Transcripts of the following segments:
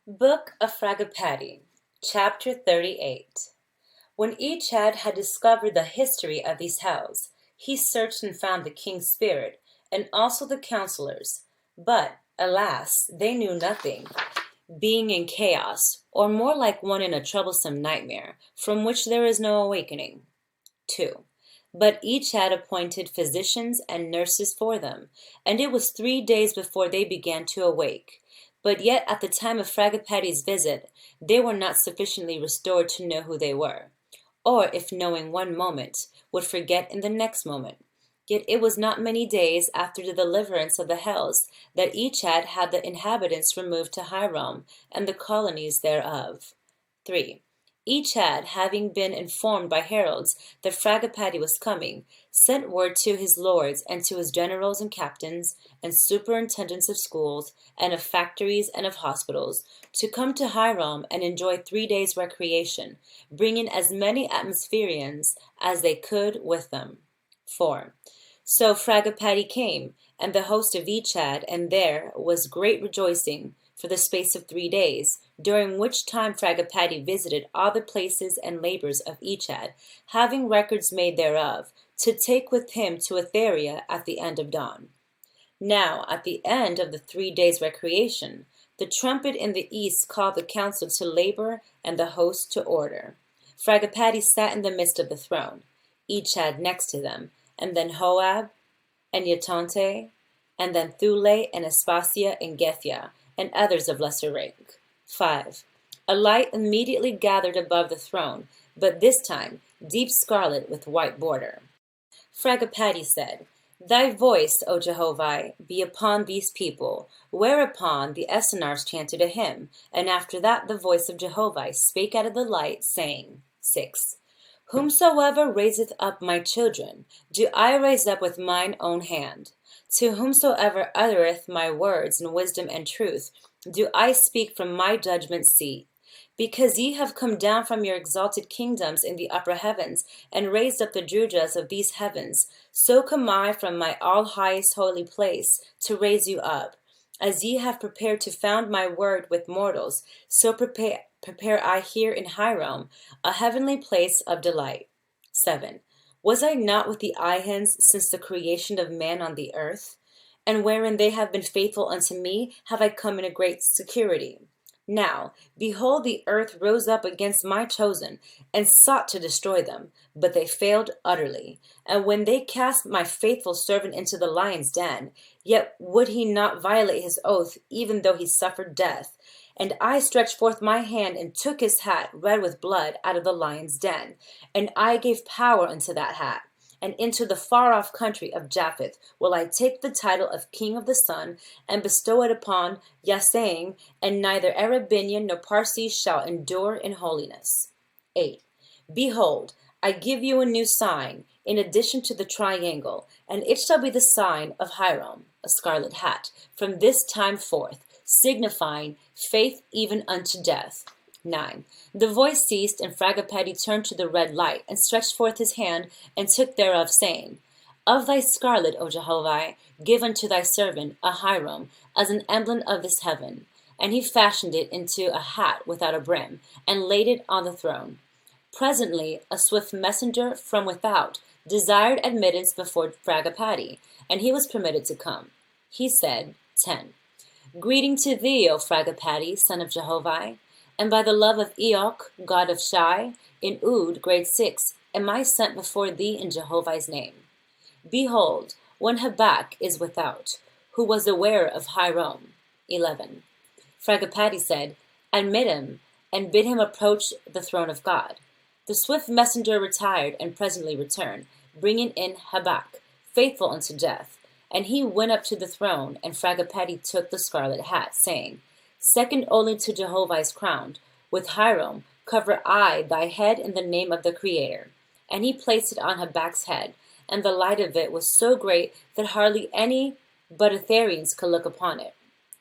Book of Fragapatti, Chapter 38. When Echad had discovered the history of these hells, he searched and found the king's spirit, and also the counselors. But, alas, they knew nothing, being in chaos, or more like one in a troublesome nightmare, from which there is no awakening. 2. But each had appointed physicians and nurses for them, and it was 3 days before they began to awake. But yet at the time of Fragapatti's visit, they were not sufficiently restored to know who they were, or if knowing one moment, would forget in the next moment. Yet it was not many days after the deliverance of the hells that Echad had the inhabitants removed to Hiram and the colonies thereof. 3. Echad, having been informed by heralds that Fragapatti was coming, sent word to his lords and to his generals and captains and superintendents of schools and of factories and of hospitals to come to Hiram and enjoy 3 days' recreation, bringing as many atmosphereans as they could with them. 4. So Fragapatti came, and the host of Echad, and there was great rejoicing for the space of 3 days, during which time Fragapatti visited all the places and labors of Echad, having records made thereof, to take with him to Etheria at the end of dawn. Now, at the end of the 3 days' recreation, the trumpet in the east called the council to labor and the host to order. Fragapatti sat in the midst of the throne, Echad next to them, and then Hoab, and Yetonte, and then Thule and Aspasia and Gethia, and others of lesser rank. 5. A light immediately gathered above the throne, but this time deep scarlet with white border. Fragapatti said, Thy voice, O Jehovah, be upon these people. Whereupon the Essenars chanted a hymn, and after that the voice of Jehovah spake out of the light, saying, 6. Whomsoever raiseth up my children, do I raise up with mine own hand. To whomsoever uttereth my words in wisdom and truth, do I speak from my judgment seat. Because ye have come down from your exalted kingdoms in the upper heavens, and raised up the Drujas of these heavens, so come I from my all highest holy place to raise you up. As ye have prepared to found my word with mortals, so prepare I here in Hiram a heavenly place of delight. 7. Was I not with the Ihans since the creation of man on the earth? And wherein they have been faithful unto me, have I come in a great security. Now, behold, the earth rose up against my chosen, and sought to destroy them, but they failed utterly. And when they cast my faithful servant into the lion's den, yet would he not violate his oath, even though he suffered death. And I stretched forth my hand and took his hat, red with blood, out of the lion's den. And I gave power unto that hat. And into the far-off country of Japheth will I take the title of King of the Sun, and bestow it upon Yasain, and neither Arabian nor Parsi shall endure in holiness. 8. Behold, I give you a new sign, in addition to the triangle, and it shall be the sign of Hiram, a scarlet hat, from this time forth, signifying faith even unto death. 9. The voice ceased, and Fragapatti turned to the red light, and stretched forth his hand, and took thereof, saying, Of thy scarlet, O Jehovah, give unto thy servant a Hiram, as an emblem of this heaven. And he fashioned it into a hat without a brim, and laid it on the throne. Presently a swift messenger from without desired admittance before Fragapatti, and he was permitted to come. He said, 10. Greeting to thee, O Fragapatti, son of Jehovah. And by the love of Eok, god of Shai, in Ood, grade 6, am I sent before thee in Jehovah's name. Behold, one Habakkuk is without, who was aware of Hiram. 11. Fragapatti said, Admit him, and bid him approach the throne of God. The swift messenger retired, and presently returned, bringing in Habakkuk, faithful unto death. And he went up to the throne, and Fragapatti took the scarlet hat, saying, Second only to Jehovah's crown, with Hiram cover I thy head in the name of the Creator. And he placed it on Habakkuk's head, and the light of it was so great that hardly any but Etherians could look upon it.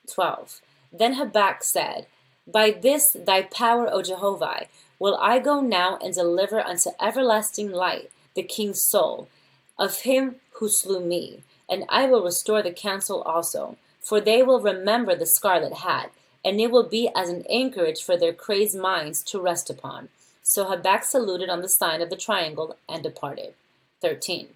12. Then Habakkuk said, By this thy power, O Jehovah, will I go now and deliver unto everlasting light the king's soul of him who slew me, and I will restore the council also, for they will remember the scarlet hat, and it will be as an anchorage for their crazed minds to rest upon. So Habakkuk saluted on the sign of the triangle and departed. 13.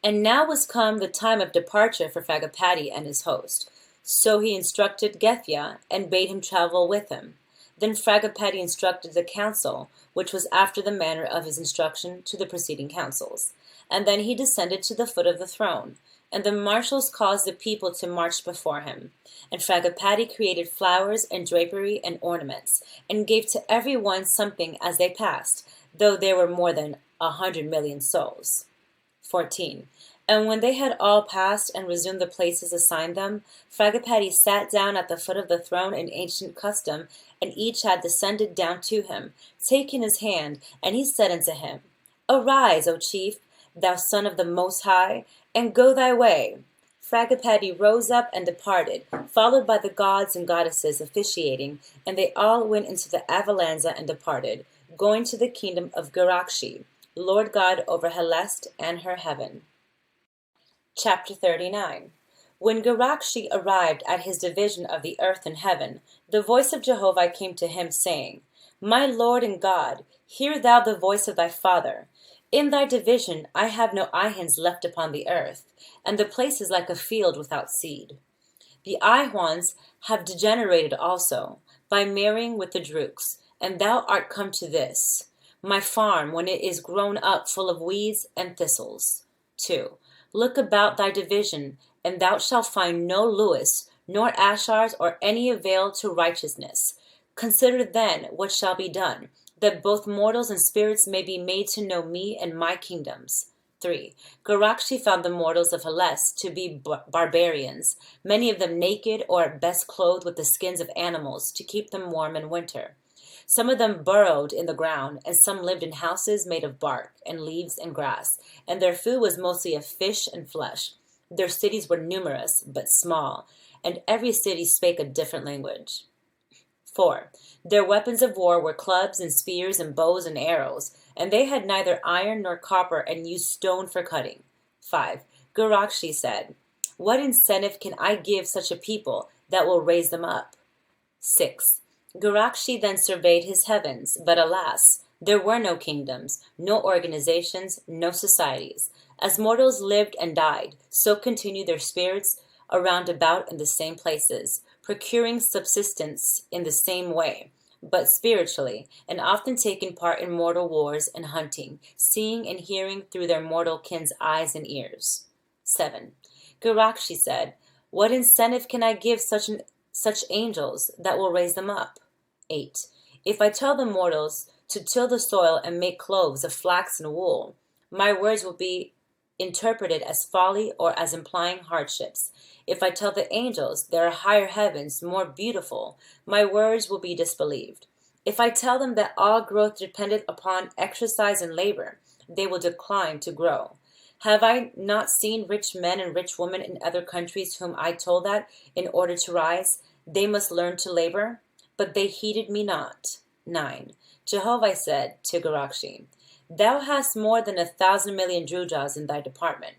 And now was come the time of departure for Fragapatti and his host. So he instructed Gethia, and bade him travel with him. Then Fragapatti instructed the council, which was after the manner of his instruction to the preceding councils. And then he descended to the foot of the throne, and the marshals caused the people to march before him. And Fragapatti created flowers and drapery and ornaments, and gave to every one something as they passed, though there were more than 100,000,000 souls. 14. And when they had all passed and resumed the places assigned them, Fragapatti sat down at the foot of the throne in ancient custom, and each had descended down to him, taking his hand, and he said unto him, Arise, O chief, thou son of the Most High, and go thy way. Fragapatti rose up and departed, followed by the gods and goddesses officiating, and they all went into the Avalanza and departed, going to the kingdom of Garakshi, Lord God over Helest and her heaven. Chapter 39. When Garakshi arrived at his division of the earth and heaven, the voice of Jehovah came to him, saying, My Lord and God, hear thou the voice of thy father. In thy division I have no Ihans left upon the earth, and the place is like a field without seed. The Ihwans have degenerated also, by marrying with the Druks, and thou art come to this, my farm, when it is grown up full of weeds and thistles. 2. Look about thy division, and thou shalt find no Lewis, nor Ashars, or any avail to righteousness. Consider then what shall be done, that both mortals and spirits may be made to know me and my kingdoms. 3. Garakshi found the mortals of Helest to be barbarians, many of them naked or at best clothed with the skins of animals to keep them warm in winter. Some of them burrowed in the ground, and some lived in houses made of bark and leaves and grass, and their food was mostly of fish and flesh. Their cities were numerous, but small, and every city spake a different language. 4. Their weapons of war were clubs and spears and bows and arrows, and they had neither iron nor copper and used stone for cutting. 5. Garakshi said, What incentive can I give such a people that will raise them up? 6. Garakshi then surveyed his heavens, but alas, there were no kingdoms, no organizations, no societies. As mortals lived and died, so continued their spirits around about in the same places, procuring subsistence in the same way, but spiritually, and often taking part in mortal wars and hunting, seeing and hearing through their mortal kin's eyes and ears. 7. Garakshi said, What incentive can I give such angels that will raise them up? 8. If I tell the mortals to till the soil and make clothes of flax and wool, my words will be interpreted as folly or as implying hardships. If I tell the angels there are higher heavens more beautiful, my words will be disbelieved. If I tell them that all growth dependeth upon exercise and labor, they will decline to grow. Have I not seen rich men and rich women in other countries whom I told that, in order to rise, they must learn to labor? But they heeded me not. 9. Jehovah said to Garakshi, Thou hast more than 1,000,000,000 drujas in thy department.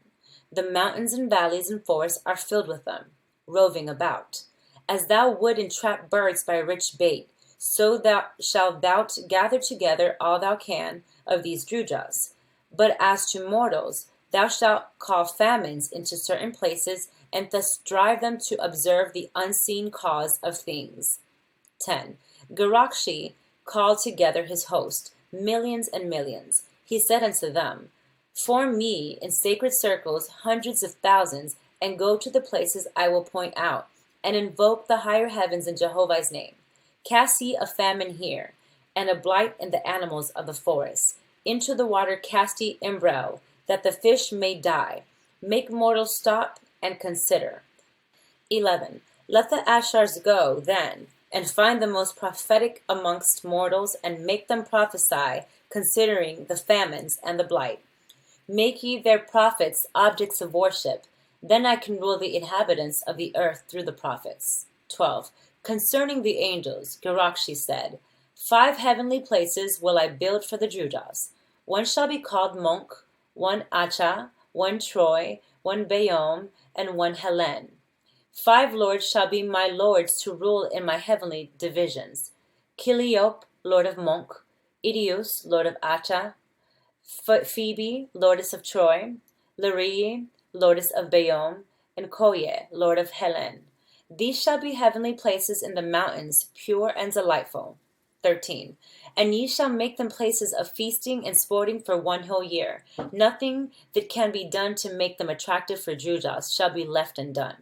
The mountains and valleys and forests are filled with them, roving about. As thou would entrap birds by rich bait, so shalt thou gather together all thou can of these drujas. But as to mortals, thou shalt call famines into certain places, and thus drive them to observe the unseen cause of things. 10. Garakshi called together his host, millions and millions. He said unto them, Form me in sacred circles hundreds of thousands, and go to the places I will point out, and invoke the higher heavens in Jehovah's name. Cast ye a famine here, and a blight in the animals of the forest. Into the water cast ye embryo, that the fish may die. Make mortals stop and consider. 11. Let the Ashars go, then, and find the most prophetic amongst mortals, and make them prophesy, considering the famines and the blight. Make ye their prophets objects of worship, then I can rule the inhabitants of the earth through the prophets. 12. Concerning the angels, Garakshi said, 5 heavenly places will I build for the Drujas. One shall be called Monk, one Acha, one Troy, one Bayom, and one Helen. 5 lords shall be my lords to rule in my heavenly divisions: Chiliop, lord of Monk; Idius, lord of Acha; Phoebe, lordess of Troy; Larii, lordess of Bayonne; and Koye, lord of Helen. These shall be heavenly places in the mountains, pure and delightful. 13. And ye shall make them places of feasting and sporting for 1 whole year. Nothing that can be done to make them attractive for Judas shall be left undone.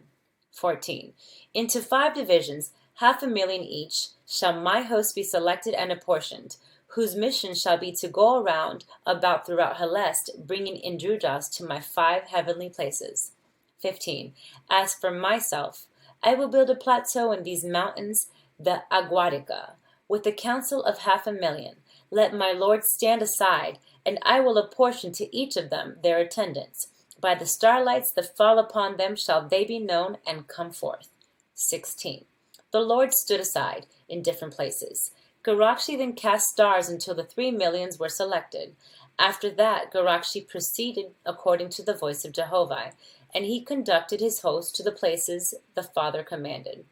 14. Into 5 divisions, 500,000 each, shall my host be selected and apportioned, whose mission shall be to go around about throughout Helest, bringing in Judas to my 5 heavenly places. 15. As for myself, I will build a plateau in these mountains, the Aguadica, with a council of 500,000. Let my lord stand aside, and I will apportion to each of them their attendants. By the starlights that fall upon them shall they be known and come forth. 16. The Lord stood aside in different places. Garakshi then cast stars until the 3 millions were selected. After that, Garakshi proceeded according to the voice of Jehovah, and he conducted his host to the places the Father commanded.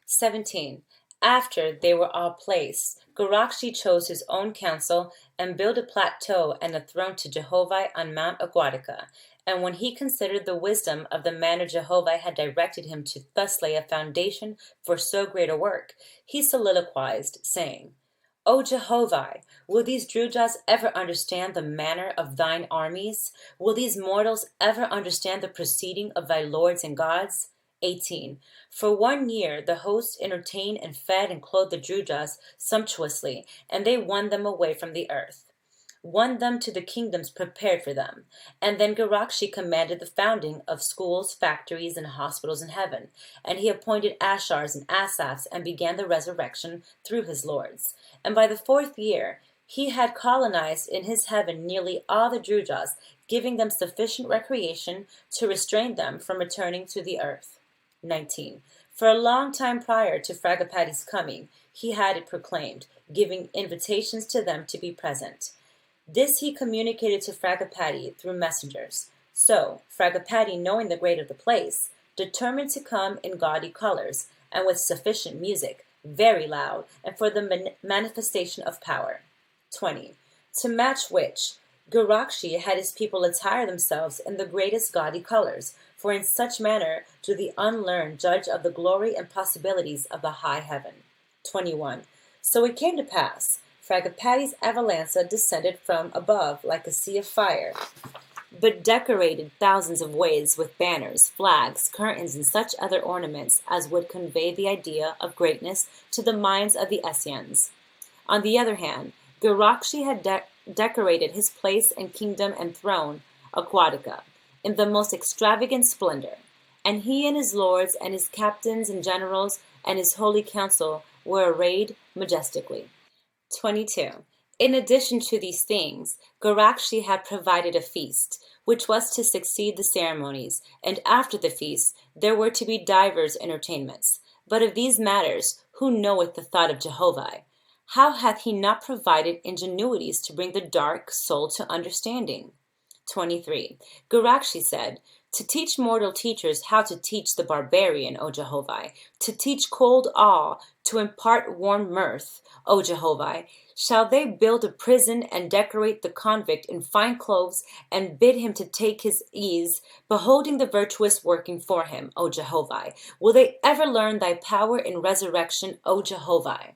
17. After they were all placed, Garakshi chose his own council and built a plateau and a throne to Jehovah on Mount Aguadica. And when he considered the wisdom of the manner Jehovah had directed him to thus lay a foundation for so great a work, he soliloquized, saying, O Jehovah, will these Drujas ever understand the manner of thine armies? Will these mortals ever understand the proceeding of thy lords and gods? 18. For 1 year the host entertained and fed and clothed the Drujas sumptuously, and they won them away from the earth, won them to the kingdoms prepared for them. And then Garakshi commanded the founding of schools, factories, and hospitals in heaven, and he appointed Ashars and Asaphs and began the resurrection through his lords. And by the 4th year he had colonized in his heaven nearly all the Drujas, giving them sufficient recreation to restrain them from returning to the earth. 19. For a long time prior to Fragapatti's coming, he had it proclaimed, giving invitations to them to be present. This he communicated to Fragapatti through messengers. So Fragapatti, knowing the grade of the place, determined to come in gaudy colors, and with sufficient music, very loud, and for the manifestation of power. 20. To match which, Garakshi had his people attire themselves in the greatest gaudy colors, for in such manner do the unlearned judge of the glory and possibilities of the high heaven. 21. So it came to pass, Fragapatti's avalanche descended from above like a sea of fire, but decorated thousands of ways with banners, flags, curtains, and such other ornaments as would convey the idea of greatness to the minds of the Essenes. On the other hand, Garakshi had decorated his place and kingdom and throne, Aguadica, in the most extravagant splendor, and he and his lords and his captains and generals and his holy council were arrayed majestically. 22. In addition to these things, Garakshi had provided a feast, which was to succeed the ceremonies, and after the feast there were to be divers entertainments. But of these matters, who knoweth the thought of Jehovah? How hath he not provided ingenuities to bring the dark soul to understanding? 23. Garakshi said, to teach mortal teachers how to teach the barbarian, O Jehovah, to teach cold awe, to impart warm mirth, O Jehovah. Shall they build a prison and decorate the convict in fine clothes and bid him to take his ease, beholding the virtuous working for him, O Jehovah? Will they ever learn thy power in resurrection, O Jehovah?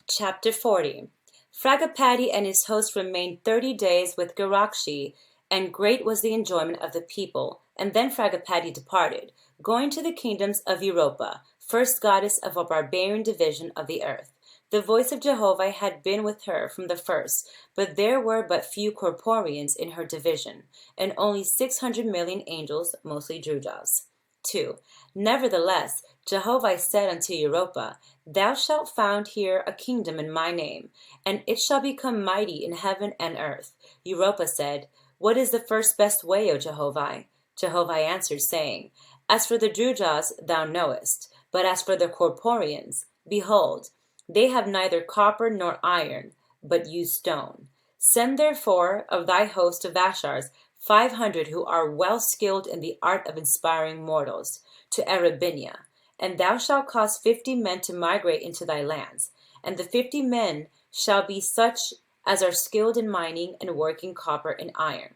Chapter 40. Fragapatti and his host remained 30 days with Garakshi, and great was the enjoyment of the people. And then Fragapatti departed, going to the kingdoms of Europa, first goddess of a barbarian division of the earth. The voice of Jehovah had been with her from the first, but there were but few corporeans in her division, and only 600 million angels, mostly Drujas. 2. Nevertheless, Jehovah said unto Europa, Thou shalt found here a kingdom in my name, and it shall become mighty in heaven and earth. Europa said, What is the first best way, O Jehovah? Jehovah answered, saying, As for the Drujas thou knowest, but as for the corporeans, behold, they have neither copper nor iron, but use stone. Send therefore of thy host of Ashars 500 who are well skilled in the art of inspiring mortals, to Arabinia, and thou shalt cause 50 men to migrate into thy lands, and the 50 men shall be such as are skilled in mining and working copper and iron.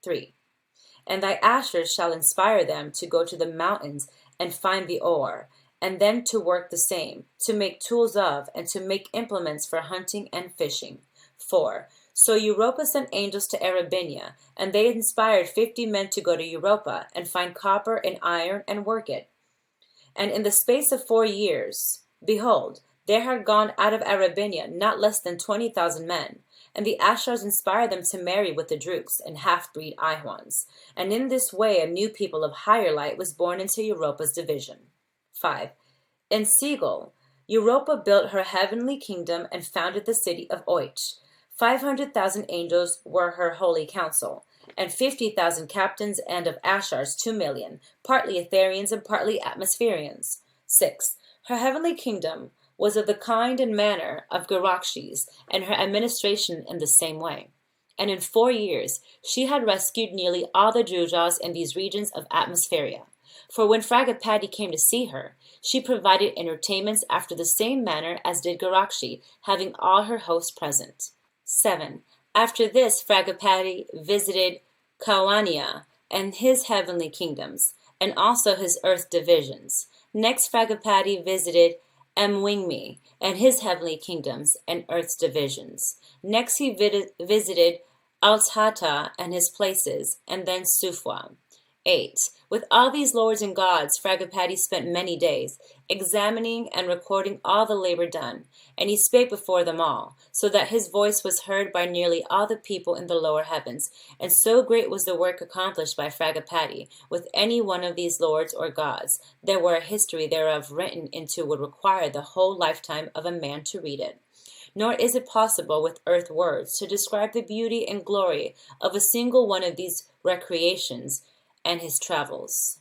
3. And thy Ashers shall inspire them to go to the mountains and find the ore, and then to work the same, to make tools of, and to make implements for hunting and fishing. 4. So Europa sent angels to Arabinia, and they inspired 50 men to go to Europa, and find copper and iron, and work it. And in the space of 4 years, behold, there had gone out of Arabinia not less than 20,000 men. And the Ashars inspired them to marry with the Druks and half-breed Ihwans. And in this way a new people of higher light was born into Europa's division. 5. In Sigil, Europa built her heavenly kingdom and founded the city of Oich. 500,000 angels were her holy council, and 50,000 captains, and of Ashars 2,000,000, partly Etherians and partly Atmospherians. 6. Her heavenly kingdom was of the kind and manner of Garakshi's, and her administration in the same way. And in 4 years she had rescued nearly all the Jujas in these regions of Atmospheria. For when Fragapatti came to see her, she provided entertainments after the same manner as did Garakshi, having all her hosts present. 7. After this Fragapatti visited Kawania and his heavenly kingdoms, and also his earth divisions. Next Fragapatti visited Mwingmi and his heavenly kingdoms and earth's divisions. Next he visited Altata and his places, and then Sufwa. 8. With all these lords and gods, Fragapatti spent many days, examining and recording all the labor done, and he spake before them all, so that his voice was heard by nearly all the people in the lower heavens, and so great was the work accomplished by Fragapatti with any one of these lords or gods, there were a history thereof written into would require the whole lifetime of a man to read it. Nor is it possible with earth words to describe the beauty and glory of a single one of these recreations and his travels.